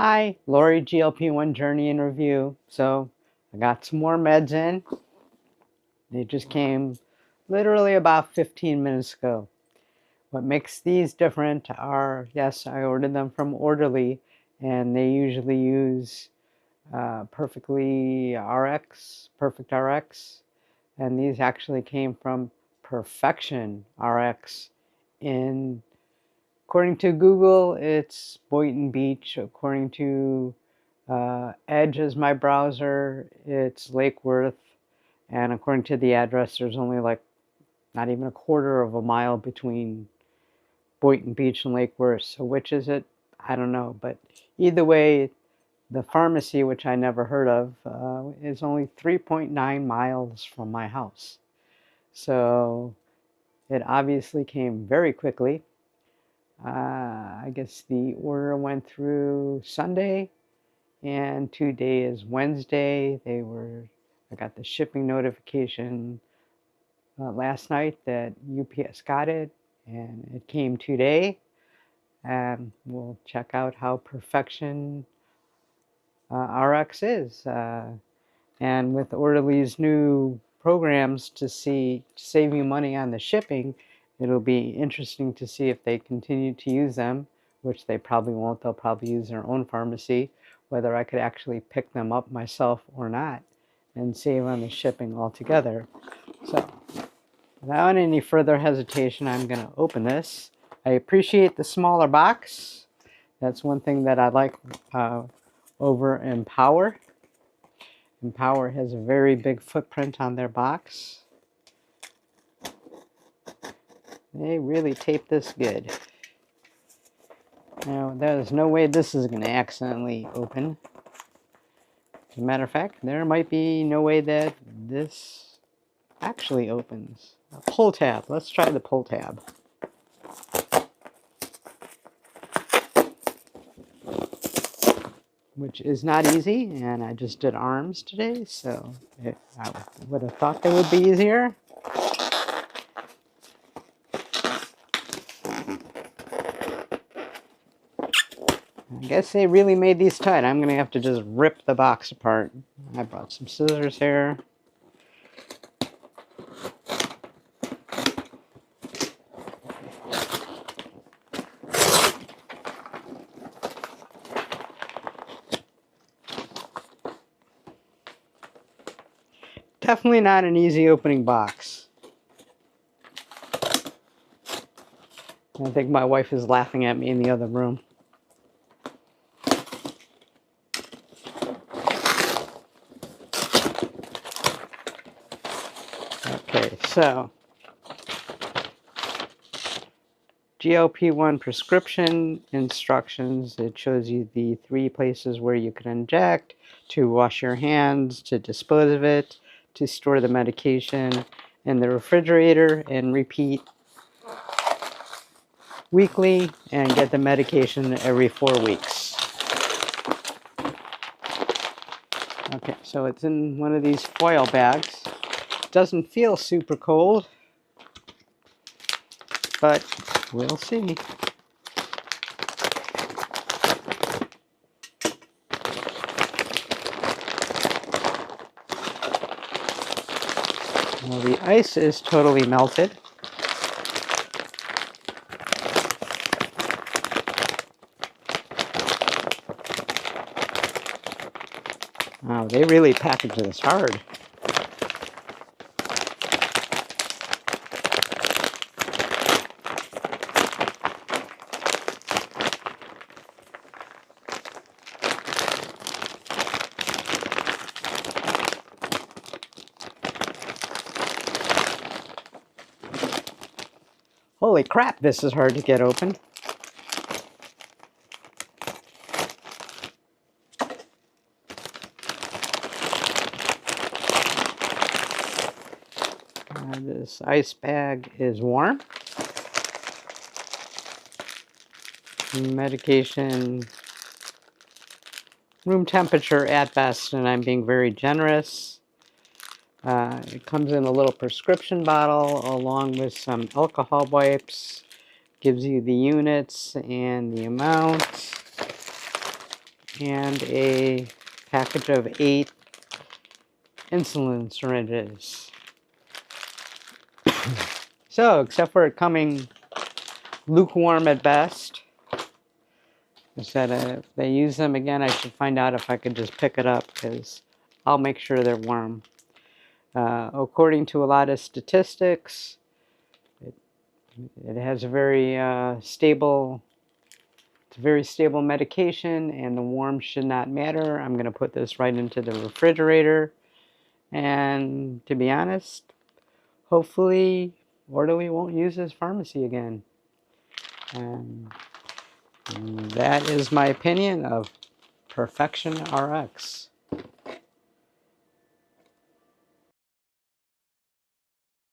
Hi, Lori, GLP-1 Journey in Review. So I got some more meds in. They just came literally about 15 minutes ago. What makes these different are, yes, I ordered them from Orderly, and they usually use PerfectRx, and these actually came from PerfectionRx in, according to Google, it's Boynton Beach. According to Edge is my browser, it's Lake Worth, and according to the address, there's only like not even a quarter of a mile between Boynton Beach and Lake Worth. So which is it? I don't know, but either way, the pharmacy, which I never heard of, is only 3.9 miles from my house. So it obviously came very quickly. I guess the order went through Sunday, and today is Wednesday. I got the shipping notification last night that UPS got it, and it came today. And we'll check out how Perfection RX is. And with Orderly's new programs to save you money on the shipping, it'll be interesting to see if they continue to use them, which they probably won't. They'll probably use their own pharmacy, whether I could actually pick them up myself or not, and save on the shipping altogether. So without any further hesitation, I'm going to open this. I appreciate the smaller box. That's one thing that I like over Empower. Empower has a very big footprint on their box. They really tape this good. Now, there's no way this is going to accidentally open. As a matter of fact, there might be no way that this actually opens. A pull tab. Let's try the pull tab. Which is not easy, and I just did arms today, so I would have thought they would be easier. I guess they really made these tight. I'm going to have to just rip the box apart. I brought some scissors here. Definitely not an easy opening box. I think my wife is laughing at me in the other room. Okay, so GLP-1 prescription instructions. It shows you the 3 places where you can inject, to wash your hands, to dispose of it, to store the medication in the refrigerator, and repeat weekly, and get the medication every 4 weeks. Okay, so it's in one of these foil bags. It doesn't feel super cold, but we'll see. Well, the ice is totally melted. Wow, they really package this hard. Holy crap, this is hard to get open. This ice bag is warm. Medication, room temperature at best, and I'm being very generous. It comes in a little prescription bottle along with some alcohol wipes. Gives you the units and the amount. and a package of 8 insulin syringes. So, except for it coming lukewarm at best, I said if they use them again, I should find out if I could just pick it up, because I'll make sure they're warm. According to a lot of statistics, it has a very stable medication, and the warm should not matter. I'm going to put this right into the refrigerator, and to be honest, hopefully Orderly won't use this pharmacy again. And that is my opinion of PerfectionRx.